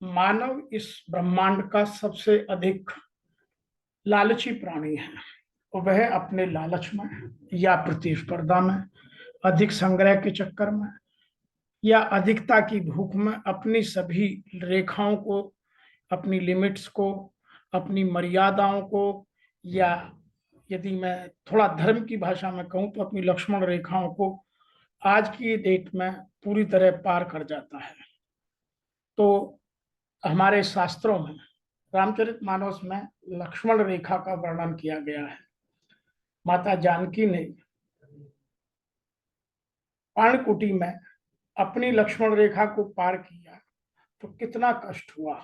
मानव इस ब्रह्मांड का सबसे अधिक लालची प्राणी है और वह अपने लालच में या प्रतिस्पर्धा में, अधिक संग्रह के चक्कर में या अधिकता की भूख में अपनी सभी रेखाओं को, अपनी लिमिट्स को, अपनी मर्यादाओं को, या यदि मैं थोड़ा धर्म की भाषा में कहूं तो अपनी लक्ष्मण रेखाओं को आज की डेट में पूरी तरह पार कर जाता है। तो हमारे शास्त्रों में, रामचरितमानस में लक्ष्मण रेखा का वर्णन किया गया है। माता जानकी ने पर्णकुटी में अपनी लक्ष्मण रेखा को पार किया तो कितना कष्ट हुआ।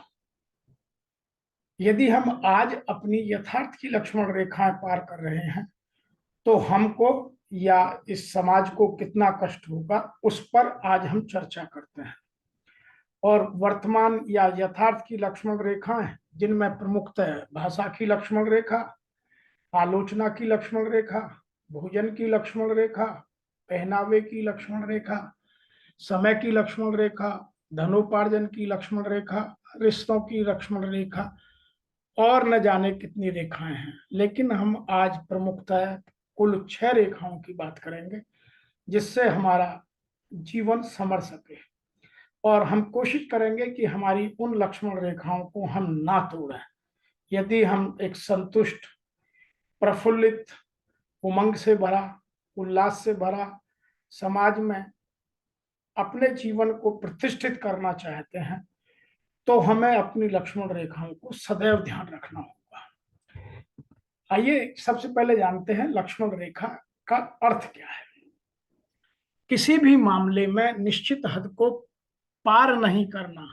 यदि हम आज अपनी यथार्थ की लक्ष्मण रेखाएं पार कर रहे हैं तो हमको या इस समाज को कितना कष्ट होगा, उस पर आज हम चर्चा करते हैं। और वर्तमान या यथार्थ की लक्ष्मण रेखाएं, जिनमें प्रमुखतः भाषा की लक्ष्मण रेखा, आलोचना की लक्ष्मण रेखा, भोजन की लक्ष्मण रेखा, पहनावे की लक्ष्मण रेखा, समय की लक्ष्मण रेखा, धनोपार्जन की लक्ष्मण रेखा, रिश्तों की लक्ष्मण रेखा और न जाने कितनी रेखाएं हैं। लेकिन हम आज प्रमुखतः कुल 6 रेखाओं की बात करेंगे जिससे हमारा जीवन संवर सके, और हम कोशिश करेंगे कि हमारी उन लक्ष्मण रेखाओं को हम ना तोड़ें। यदि हम एक संतुष्ट, प्रफुल्लित, उमंग से भरा, उल्लास से भरा समाज में अपने जीवन को प्रतिष्ठित करना चाहते हैं तो हमें अपनी लक्ष्मण रेखाओं को सदैव ध्यान रखना होगा। आइए सबसे पहले जानते हैं लक्ष्मण रेखा का अर्थ क्या है। किसी भी मामले में निश्चित हद को पार नहीं करना,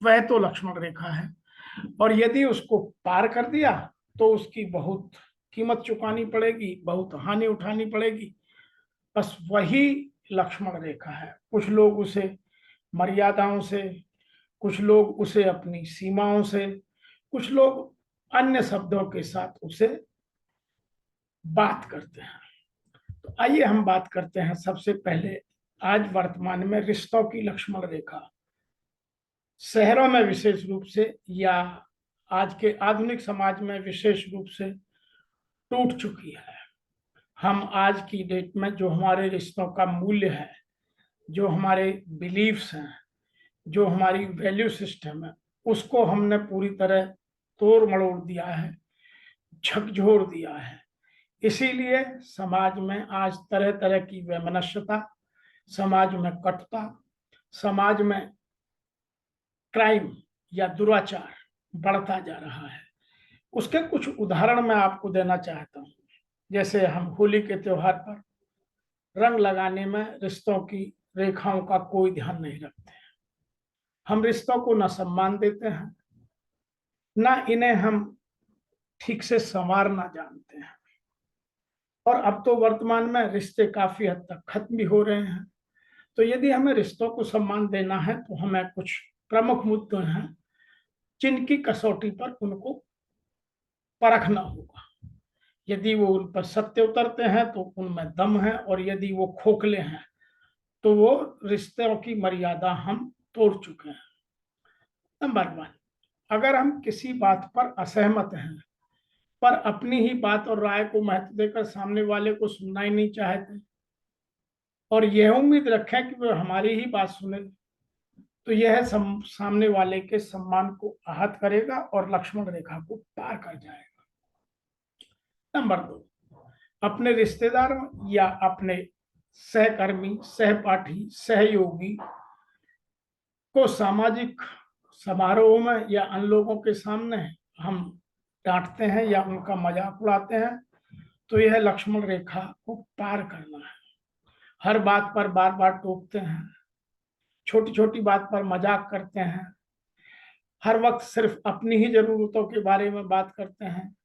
वह तो लक्ष्मण रेखा है, और यदि उसको पार कर दिया तो उसकी बहुत कीमत चुकानी पड़ेगी, बहुत हानि उठानी पड़ेगी। बस वही लक्ष्मण रेखा है। कुछ लोग उसे मर्यादाओं से, कुछ लोग उसे अपनी सीमाओं से, कुछ लोग अन्य शब्दों के साथ उसे बात करते हैं। तो आइए हम बात करते हैं सबसे पहले आज वर्तमान में रिश्तों की लक्ष्मण रेखा। शहरों में विशेष रूप से या आज के आधुनिक समाज में विशेष रूप से टूट चुकी है। हम आज की डेट में जो हमारे रिश्तों का मूल्य है, जो हमारे बिलीफ्स हैं, जो हमारी वैल्यू सिस्टम है, उसको हमने पूरी तरह तोड़ मरोड़ दिया है, झकझोर दिया है। इसीलिए समाज में आज तरह तरह की वैमनस्यता, समाज में कटुता, समाज में क्राइम या दुराचार बढ़ता जा रहा है। उसके कुछ उदाहरण मैं आपको देना चाहता हूँ। जैसे हम होली के त्योहार पर रंग लगाने में रिश्तों की रेखाओं का कोई ध्यान नहीं रखते हैं। हम रिश्तों को न सम्मान देते हैं, न इन्हें हम ठीक से संवारना जानते हैं। और अब तो वर्तमान में रिश्ते काफी हद तक खत्म भी हो रहे हैं। तो यदि हमें रिश्तों को सम्मान देना है तो हमें कुछ प्रमुख मुद्दे हैं जिनकी कसौटी पर उनको परखना होगा। यदि वो उन पर सत्य उतरते हैं तो उनमें दम है, और यदि वो खोखले हैं तो वो रिश्तों की मर्यादा हम तोड़ चुके हैं। नंबर 1, अगर हम किसी बात पर असहमत हैं पर अपनी ही बात और राय को महत्व देकर सामने वाले को सुनना ही नहीं चाहते और यह उम्मीद रखें कि वह हमारी ही बात सुने, तो यह सामने वाले के सम्मान को आहत करेगा और लक्ष्मण रेखा को पार कर जाएगा। नंबर 2, अपने रिश्तेदारों या अपने सहकर्मी, सहपाठी, सहयोगी को सामाजिक समारोह में या अन्य लोगों के सामने हम डांटते हैं या उनका मजाक उड़ाते हैं, तो यह लक्ष्मण रेखा को पार करना है। हर बात पर बार बार टोकते हैं, छोटी छोटी बात पर मजाक करते हैं, हर वक्त सिर्फ अपनी ही जरूरतों के बारे में बात करते हैं,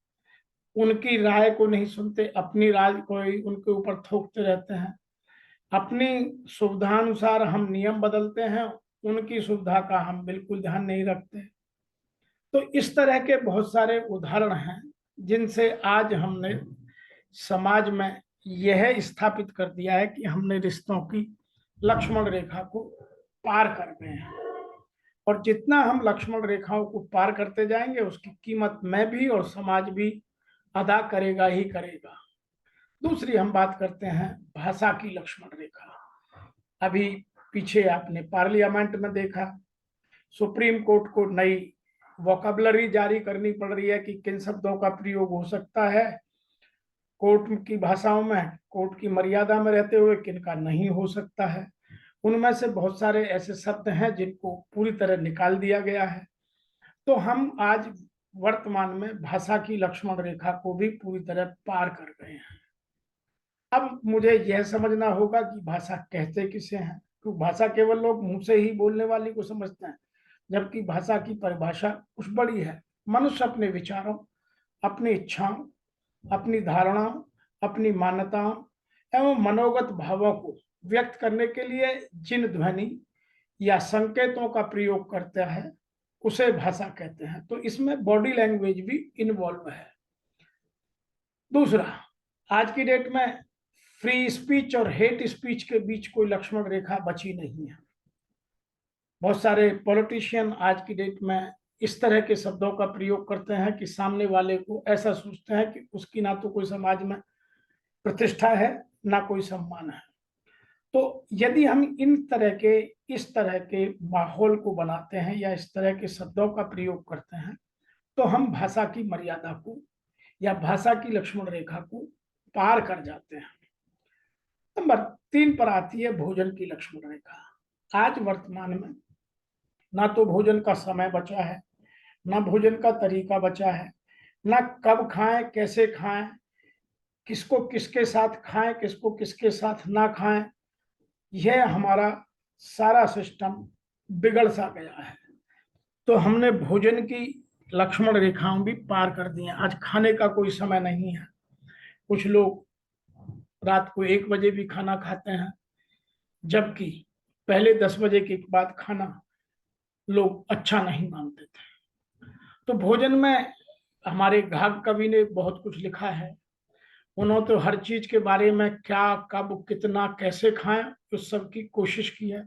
उनकी राय को नहीं सुनते, अपनी राय को ही उनके ऊपर थोपते रहते हैं। अपनी सुविधानुसार हम नियम बदलते हैं, उनकी सुविधा का हम बिल्कुल ध्यान नहीं रखते। तो इस तरह के बहुत सारे उदाहरण हैं जिनसे आज हमने समाज में यह स्थापित कर दिया है कि हमने रिश्तों की लक्ष्मण रेखा को पार कर गए हैं। और जितना हम लक्ष्मण रेखाओं को पार करते जाएंगे उसकी कीमत मैं भी और समाज भी अदा करेगा ही करेगा। दूसरी हम बात करते हैं भाषा की लक्ष्मण रेखा। अभी पीछे आपने पार्लियामेंट में देखा, सुप्रीम कोर्ट को नई वोकैबुलरी जारी करनी पड़ रही है कि किन शब्दों का प्रयोग हो सकता है कोर्ट की भाषाओं में, कोर्ट की मर्यादा में रहते हुए किन का नहीं हो सकता है। उनमें से बहुत सारे ऐसे शब्द हैं जिनको पूरी तरह निकाल दिया गया है। तो हम आज वर्तमान में भाषा की लक्ष्मण रेखा को भी पूरी तरह पार कर गए हैं। अब मुझे यह समझना होगा कि भाषा कहते किसे हैं, तो भाषा केवल लोग मुंह से ही बोलने वाली को समझते हैं, जबकि भाषा की परिभाषा कुछ बड़ी है। मनुष्य अपने विचारों, अपनी इच्छाओं, अपनी धारणाओं, अपनी मान्यताओं एवं मनोगत भावों को व्यक्त करने के लिए जिन ध्वनि या संकेतों का प्रयोग करता है उसे भाषा कहते हैं। तो इसमें बॉडी लैंग्वेज भी इन्वॉल्व है। दूसरा, आज की डेट में फ्री स्पीच और हेट स्पीच के बीच कोई लक्ष्मण रेखा बची नहीं है। बहुत सारे पॉलिटिशियन आज की डेट में इस तरह के शब्दों का प्रयोग करते हैं कि सामने वाले को ऐसा सोचते हैं कि उसकी ना तो कोई समाज में प्रतिष्ठा है ना कोई सम्मान है। तो यदि हम इस तरह के माहौल को बनाते हैं या इस तरह के शब्दों का प्रयोग करते हैं तो हम भाषा की मर्यादा को या भाषा की लक्ष्मण रेखा को पार कर जाते हैं। नंबर 3 पर आती है भोजन की लक्ष्मण रेखा। आज वर्तमान में ना तो भोजन का समय बचा है, ना भोजन का तरीका बचा है, ना कब खाएं, कैसे खाएं, किसको किसके साथ खाएं, किसको किसके साथ ना खाएं। यह हमारा सारा सिस्टम बिगड़ सा गया है। तो हमने भोजन की लक्ष्मण रेखाओं भी पार कर दी हैं। आज खाने का कोई समय नहीं है। कुछ लोग रात को 1 बजे भी खाना खाते हैं, जबकि पहले 10 बजे के बाद खाना लोग अच्छा नहीं मानते थे। तो भोजन में हमारे घाघ कवि ने बहुत कुछ लिखा है। उन्होंने तो हर चीज के बारे में क्या, कब, कितना, कैसे खाएं उस सब की कोशिश की है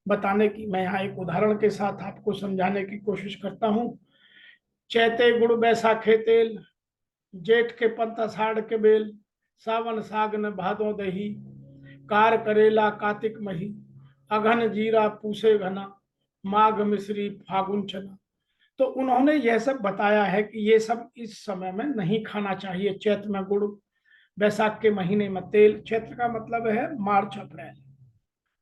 बताने की। मैं यहाँ एक उदाहरण के साथ आपको समझाने की कोशिश करता हूँ। चैते गुड़ बैसाखे तेल, जेठ के पंत अषाढ़ के बेल, सावन साग न भादो दही, कार करेला कार्तिक मही, अघन जीरा पूसे घना, माघ मिश्री फागुन चना। तो उन्होंने यह सब बताया है कि ये सब इस समय में नहीं खाना चाहिए। चैत्र में गुड़, बैसाख के महीने में तेल। चैत्र का मतलब है मार्च अप्रैल।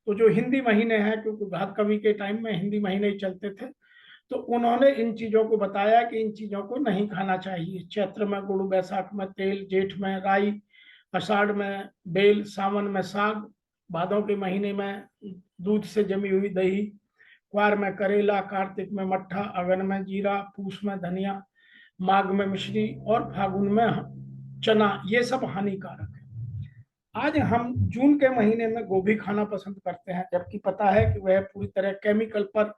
तो जो हिंदी महीने हैं, क्योंकि घाघ कवि के टाइम में हिंदी महीने ही चलते थे, तो उन्होंने इन चीजों को बताया कि इन चीजों को नहीं खाना चाहिए। चैत्र में गुड़, बैसाख में तेल, जेठ में राई, आषाढ़ में बेल, सावन में साग, भादों के महीने में दूध से जमी हुई दही, क्वार में करेला, कार्तिक में मट्ठा, अगन में जीरा, पूस में धनिया, माघ में मिश्री और फागुन में चना। ये सब हानिकारक है। आज हम जून के महीने में गोभी खाना पसंद करते हैं, जबकि पता है कि वह पूरी तरह केमिकल पर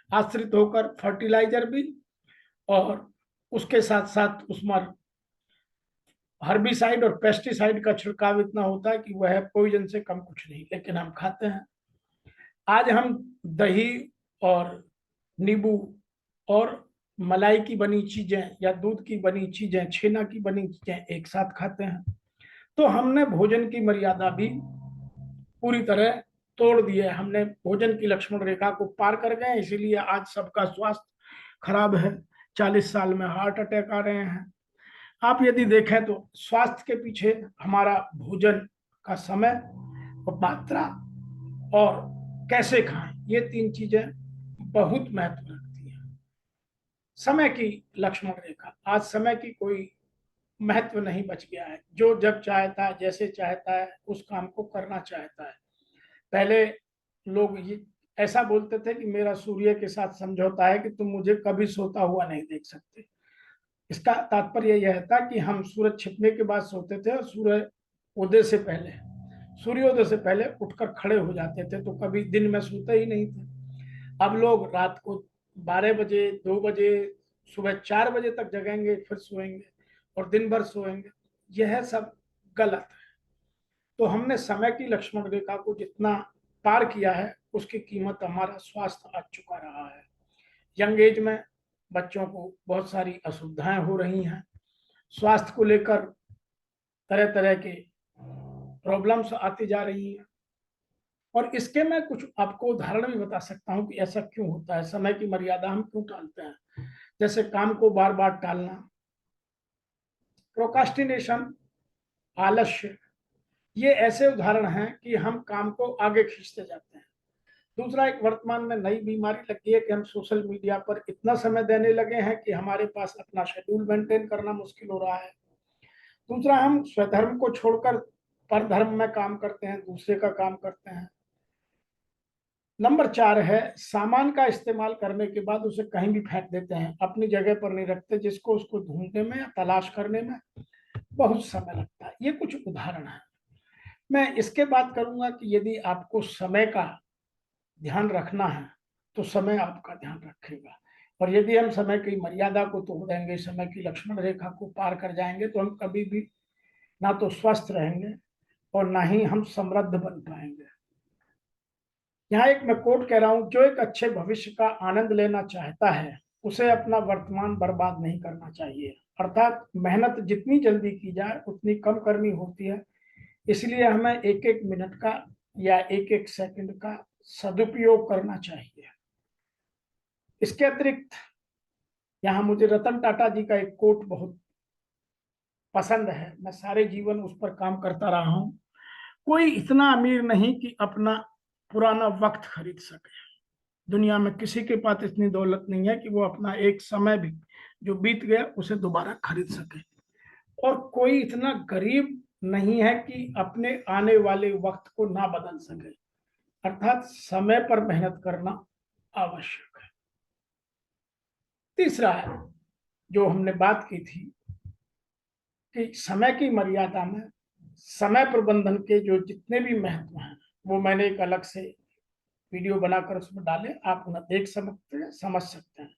आश्रित होकर फर्टिलाइजर भी और उसके साथ साथ उसमें हर्बिसाइड और पेस्टिसाइड का छिड़काव इतना होता है कि वह पॉइजन से कम कुछ नहीं, लेकिन हम खाते हैं। आज हम दही और नींबू और मलाई की बनी चीजें या दूध की बनी चीजें, छेना की बनी चीजें एक साथ खाते हैं। तो हमने भोजन की मर्यादा भी पूरी तरह तोड़ दी है। हमने भोजन की लक्ष्मण रेखा को पार कर गए, इसीलिए आज सबका स्वास्थ्य खराब है। 40 साल में हार्ट अटैक आ रहे हैं। आप यदि देखें तो स्वास्थ्य के पीछे हमारा भोजन का समय और मात्रा और कैसे खाएं, ये 3 चीजें बहुत महत्व रखती हैं। समय की लक्ष्मण रेखा, आज समय की कोई महत्व नहीं बच गया है। जो जब चाहता है, जैसे चाहता है, उस काम को करना चाहता है। पहले लोग ये ऐसा बोलते थे कि मेरा सूर्य के साथ समझौता है कि तुम मुझे कभी सोता हुआ नहीं देख सकते। इसका तात्पर्य यह था कि हम सूरज छिपने के बाद सोते थे और सूर्योदय से पहले उठकर खड़े हो जाते थे, तो कभी दिन में सोते ही नहीं थे। अब लोग रात को 12 बजे, 2 बजे, सुबह 4 बजे तक जगेंगे, फिर सोएंगे और दिन भर सोएंगे। यह सब गलत है। तो हमने समय की लक्ष्मण रेखा को जितना पार किया है उसकी कीमत हमारा स्वास्थ्य आज चुका रहा है। यंग एज में बच्चों को बहुत सारी असुविधाएं हो रही हैं, स्वास्थ्य को लेकर तरह तरह के प्रॉब्लम्स आती जा रही हैं। और इसके मैं कुछ आपको उदाहरण भी बता सकता हूं कि ऐसा क्यों होता है, समय की मर्यादा हम क्यों टालते हैं। जैसे काम को बार बार टालना, प्रोकास्टिनेशन, आलस्य, ये ऐसे उदाहरण हैं कि हम काम को आगे खींचते जाते हैं। दूसरा, एक वर्तमान में नई बीमारी लगी है कि हम सोशल मीडिया पर इतना समय देने लगे हैं कि हमारे पास अपना शेड्यूल मेंटेन करना मुश्किल हो रहा है। दूसरा, हम स्वधर्म को छोड़कर परधर्म में काम करते हैं, दूसरे का काम करते हैं। नंबर 4 है, सामान का इस्तेमाल करने के बाद उसे कहीं भी फेंक देते हैं, अपनी जगह पर नहीं रखते, जिसको उसको ढूंढने में या तलाश करने में बहुत समय लगता है। ये कुछ उदाहरण है। मैं इसके बात करूंगा कि यदि आपको समय का ध्यान रखना है तो समय आपका ध्यान रखेगा। और यदि हम समय की मर्यादा को तोड़ देंगे, समय की लक्ष्मण रेखा को पार कर जाएंगे, तो हम कभी भी ना तो स्वस्थ रहेंगे और ना ही हम समृद्ध बन पाएंगे। यहाँ एक मैं कोट कह रहा हूं, जो एक अच्छे भविष्य का आनंद लेना चाहता है उसे अपना वर्तमान बर्बाद नहीं करना चाहिए। अर्थात मेहनत जितनी जल्दी की जाए उतनी कम करनी होती है। इसलिए हमें एक एक मिनट का या एक एक सेकंड का सदुपयोग करना चाहिए। इसके अतिरिक्त यहाँ मुझे रतन टाटा जी का एक कोट बहुत पसंद है, मैं सारे जीवन उस पर काम करता रहा हूं। कोई इतना अमीर नहीं कि अपना पुराना वक्त खरीद सके। दुनिया में किसी के पास इतनी दौलत नहीं है कि वो अपना एक समय भी जो बीत गया उसे दोबारा खरीद सके। और कोई इतना गरीब नहीं है कि अपने आने वाले वक्त को ना बदल सके। अर्थात समय पर मेहनत करना आवश्यक है। तीसरा है, जो हमने बात की थी कि समय की मर्यादा में समय प्रबंधन के जो जितने भी महत्व हैं वो मैंने एक अलग से वीडियो बनाकर उसमें डाले, आप उन्हें देख सकते हैं, समझ सकते हैं।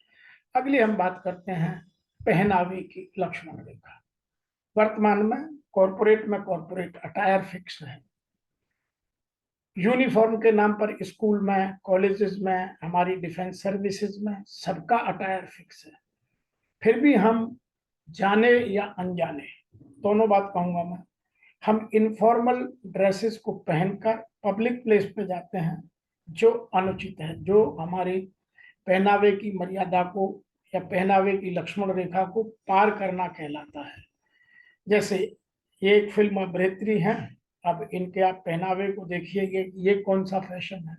अगली हम बात करते हैं पहनावे की लक्ष्मण रेखा। वर्तमान में कॉरपोरेट अटायर फिक्स है। यूनिफॉर्म के नाम पर स्कूल में, कॉलेजेस में, हमारी डिफेंस सर्विसेज में सबका अटायर फिक्स है। फिर भी हम जाने या अनजाने, दोनों बात कहूंगा मैं, हम इनफॉर्मल ड्रेसेस को पहनकर पब्लिक प्लेस पे जाते हैं, जो अनुचित है, जो हमारी पहनावे की मर्यादा को या पहनावे की लक्ष्मण रेखा को पार करना कहलाता है। जैसे ये एक फिल्म अभिनेत्री है, अब इनके आप पहनावे को देखिए, ये कौन सा फैशन है।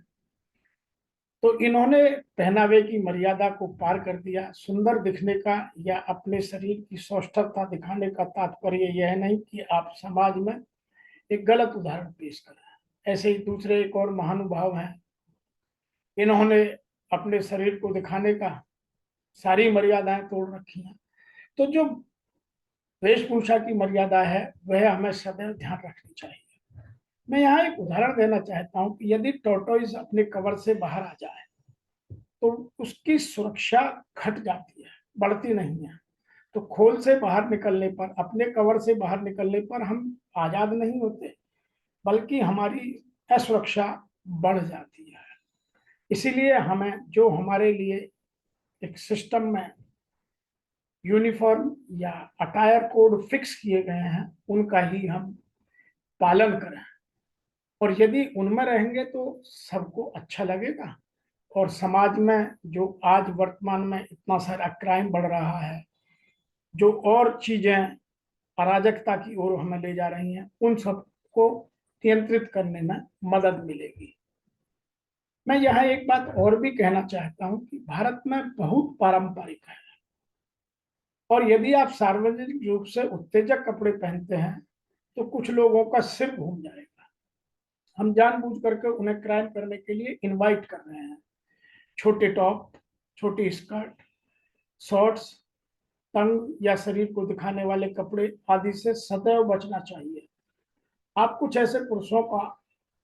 तो इन्होंने पहनावे की मर्यादा को पार कर दिया। सुंदर दिखने का या अपने शरीर की सौष्ठवता दिखाने का तात्पर्य यह नहीं कि आप समाज में एक गलत उदाहरण पेश कर रहे हैं। ऐसे ही दूसरे एक और महानुभाव हैं, इन्होंने अपने शरीर को दिखाने का सारी मर्यादाएं तोड़ रखी हैं। तो जो वेशभूषा की मर्यादा है वह हमें सदैव ध्यान रखनी चाहिए। मैं यहाँ एक उदाहरण देना चाहता हूँ कि यदि टॉर्टोइज अपने कवर से बाहर आ जाए तो उसकी सुरक्षा घट जाती है, बढ़ती नहीं है। तो खोल से बाहर निकलने पर, अपने कवर से बाहर निकलने पर हम आजाद नहीं होते, बल्कि हमारी असुरक्षा बढ़ जाती है। इसीलिए हमें जो हमारे लिए एक सिस्टम में यूनिफॉर्म या अटायर कोड फिक्स किए गए हैं उनका ही हम पालन करें। और यदि उनमें रहेंगे तो सबको अच्छा लगेगा। और समाज में जो आज वर्तमान में इतना सारा क्राइम बढ़ रहा है, जो और चीजें अराजकता की ओर हमें ले जा रही हैं, उन सबको नियंत्रित करने में मदद मिलेगी। मैं यहाँ एक बात और भी कहना चाहता हूँ कि भारत में बहुत पारंपरिक है, और यदि आप सार्वजनिक रूप से उत्तेजक कपड़े पहनते हैं तो कुछ लोगों का सिर घूम जाएगा। हम जानबूझ करके उन्हें क्राइम करने के लिए इनवाइट कर रहे हैं। छोटे टॉप, छोटी स्कर्ट, शॉर्ट्स, तंग या शरीर को दिखाने वाले कपड़े आदि से सदैव बचना चाहिए। आप कुछ ऐसे पुरुषों का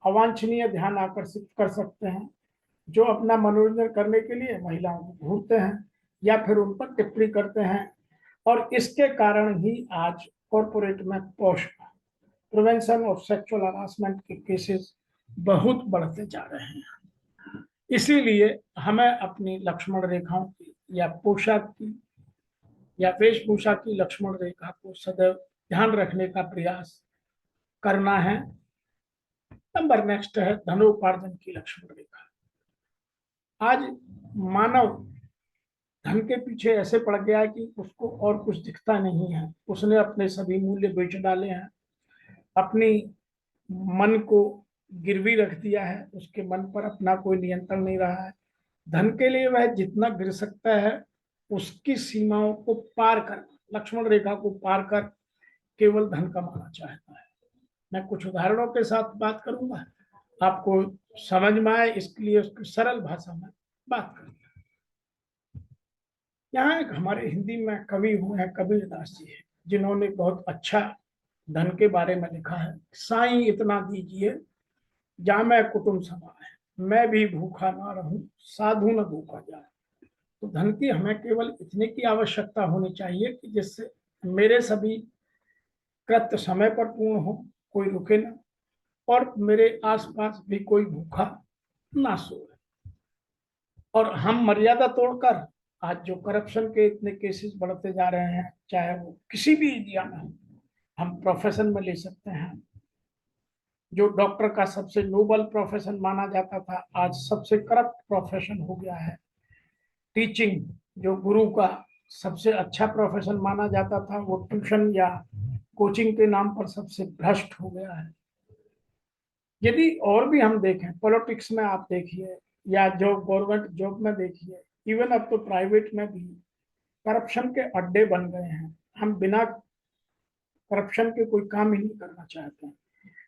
अवांछनीय ध्यान आकर्षित कर सकते हैं जो अपना मनोरंजन करने के लिए महिलाओं को घूरते हैं या फिर उन पर टिप्पणी करते हैं। और इसके कारण ही आज कॉरपोरेट में post prevention of sexual harassment के केसेस बहुत बढ़ते जा रहे हैं। इसीलिए हमें अपनी लक्ष्मण रेखाओं की या पोशाक की या वेशभूषा की लक्ष्मण रेखा को सदैव ध्यान रखने का प्रयास करना है। नंबर नेक्स्ट है धनोपार्जन की लक्ष्मण रेखा। आज मानव धन के पीछे ऐसे पड़ गया है कि उसको और कुछ दिखता नहीं है। उसने अपने सभी मूल्य बेच डाले हैं, अपनी मन को गिरवी रख दिया है, उसके मन पर अपना कोई नियंत्रण नहीं रहा है। धन के लिए वह जितना गिर सकता है उसकी सीमाओं को पार कर, लक्ष्मण रेखा को पार कर केवल धन कमाना चाहता है। मैं कुछ उदाहरणों के साथ बात करूंगा, आपको समझ में आए इसके लिए उसकी सरल भाषा में बात करूंगा। यहाँ एक हमारे हिंदी में कवि हुए हैं कबीरदास जी है, जिन्होंने बहुत अच्छा धन के बारे में लिखा है। साईं इतना दीजिए जामै कुटुंब समाए, मैं भी भूखा ना रहूं साधु न भूखा जाए। तो धन की हमें केवल इतने की आवश्यकता होनी चाहिए कि जिससे मेरे सभी कृत्य समय पर पूर्ण हो, कोई रुके ना, और मेरे आसपास भी कोई भूखा ना सोए। और हम मर्यादा तोड़कर आज जो करप्शन के इतने केसेस बढ़ते जा रहे हैं, चाहे वो किसी भी एरिया में हो, हम प्रोफेशन में ले सकते हैं। जो डॉक्टर का सबसे नोबल प्रोफेशन माना जाता था, आज सबसे करप्ट प्रोफेशन हो गया है। टीचिंग, जो गुरु का सबसे अच्छा प्रोफेशन माना जाता था, वो ट्यूशन या कोचिंग के नाम पर सबसे भ्रष्ट हो गया है। यदि और भी हम देखें, पॉलिटिक्स में आप देखिए या जो गवर्नमेंट जॉब में देखिए, इवन अब तो प्राइवेट में भी करप्शन के अड्डे बन गए हैं। हम बिना करप्शन के कोई काम ही नहीं करना चाहते हैं।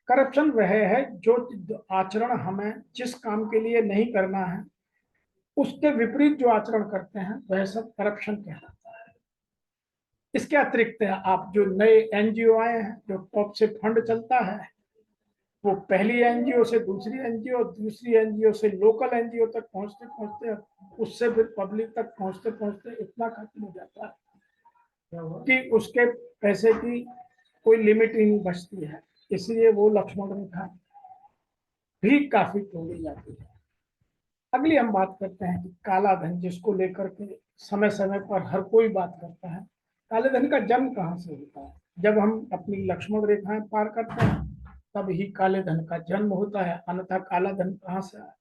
करप्शन वह है जो आचरण हमें जिस काम के लिए नहीं करना है उसके विपरीत जो आचरण करते हैं वह सब करप्शन कहलाता है। इसके अतिरिक्त आप जो नए एनजीओ आए हैं, जो टॉप से फंड चलता है, वो पहली एनजीओ से दूसरी एनजीओ, दूसरी एनजीओ से लोकल एनजीओ तक पहुंचते पहुंचते, उससे फिर पब्लिक तक पहुंचते पहुंचते इतना खत्म हो जाता है कि उसके पैसे की कोई लिमिट ही नहीं बचती है। इसलिए वो लक्ष्मण रेखा भी काफी तोड़ी जाती है। अगली हम बात करते हैं कि काला धन, जिसको लेकर के समय समय पर हर कोई बात करता है। काले धन का जन्म कहाँ से होता है? जब हम अपनी लक्ष्मण रेखाएं पार करते हैं तब ही काले धन का जन्म होता है, अन्यथा काला धन कहाँ से आया?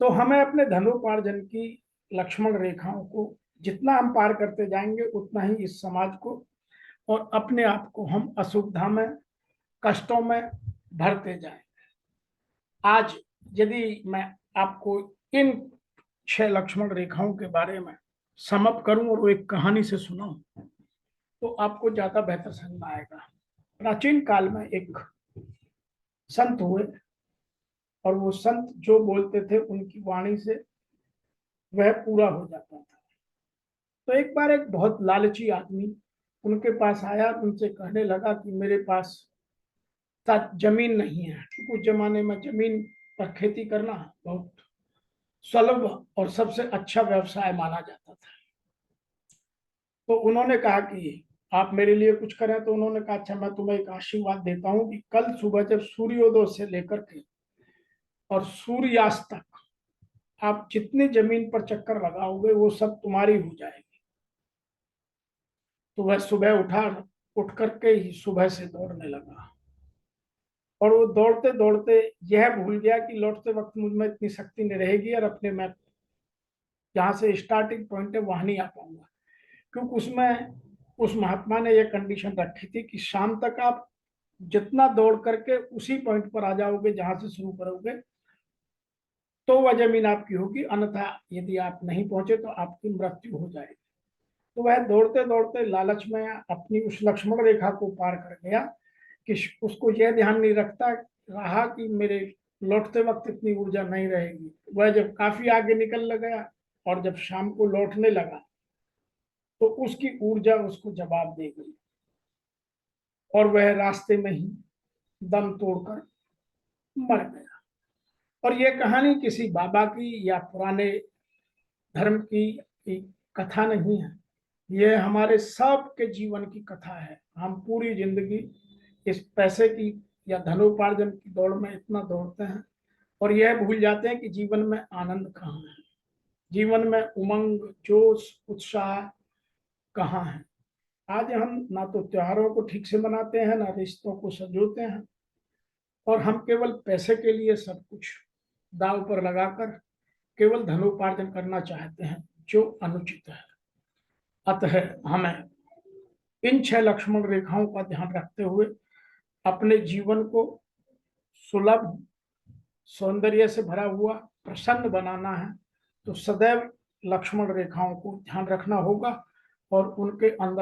तो हमें अपने धनोपार्जन की लक्ष्मण रेखाओं को जितना हम पार करते जाएंगे उतना ही इस समाज को और अपने आप को हम असुविधा में, कष्टों में भरते जाएंगे। आज यदि मैं आपको इन 6 लक्ष्मण रेखाओं के बारे में समअप करूं और वो एक कहानी से सुनाऊं तो आपको ज्यादा बेहतर समझ में आएगा। प्राचीन काल में एक संत हुए और वो संत जो बोलते थे उनकी वाणी से वह पूरा हो जाता था। तो एक बार एक बहुत लालची आदमी उनके पास आया, उनसे कहने लगा कि मेरे पास जमीन नहीं है, क्योंकि उस जमाने में जमीन पर खेती करना बहुत सुलभ और सबसे अच्छा व्यवसाय माना जाता था। तो उन्होंने कहा कि आप मेरे लिए कुछ करें। तो उन्होंने कहा अच्छा, मैं तुम्हें एक आशीर्वाद देता हूं कि कल सुबह जब सूर्योदय से लेकर के और सूर्यास्त तक आप जितनी जमीन पर चक्कर लगाओगे वो सब तुम्हारी हो जाएगी। तो वह सुबह उठ करके ही सुबह से दौड़ने लगा और वो दौड़ते दौड़ते यह भूल गया कि लौटते वक्त मुझ में इतनी शक्ति नहीं रहेगी और अपने मैं जहां से स्टार्टिंग पॉइंट है वहां नहीं आ पाऊंगा, क्योंकि उसमें उस महात्मा ने यह कंडीशन रखी थी कि शाम तक आप जितना दौड़ करके उसी पॉइंट पर आ जाओगे जहां से शुरू करोगे तो वह जमीन आपकी होगी, अन्यथा यदि आप नहीं पहुंचे तो आपकी मृत्यु हो जाएगी। तो वह दौड़ते दौड़ते लालच में अपनी उस लक्ष्मण रेखा को पार कर गया कि उसको यह ध्यान नहीं रखता रहा कि मेरे लौटते वक्त इतनी ऊर्जा नहीं रहेगी। वह जब काफी आगे निकल गया और जब शाम को लौटने लगा तो उसकी ऊर्जा उसको जवाब दे गई और वह रास्ते में ही दम तोड़कर मर गया। और यह कहानी किसी बाबा की या पुराने धर्म की कथा नहीं है, यह हमारे सबके जीवन की कथा है। हम पूरी जिंदगी इस पैसे की या धनोपार्जन की दौड़ में इतना दौड़ते हैं और यह भूल जाते हैं कि जीवन में आनंद कहाँ है, जीवन में उमंग, जोश, उत्साह कहाँ है। आज हम ना तो त्योहारों को ठीक से मनाते हैं, ना रिश्तों को संजोते हैं, और हम केवल पैसे के लिए सब कुछ दांव पर लगाकर केवल धनोपार्जन करना चाहते हैं, जो अनुचित है। अतः हमें इन 6 लक्ष्मण रेखाओं का ध्यान रखते हुए अपने जीवन को सुलभ, सौंदर्य से भरा हुआ, प्रसन्न बनाना है। तो सदैव लक्ष्मण रेखाओं को ध्यान रखना होगा और उनके अंदर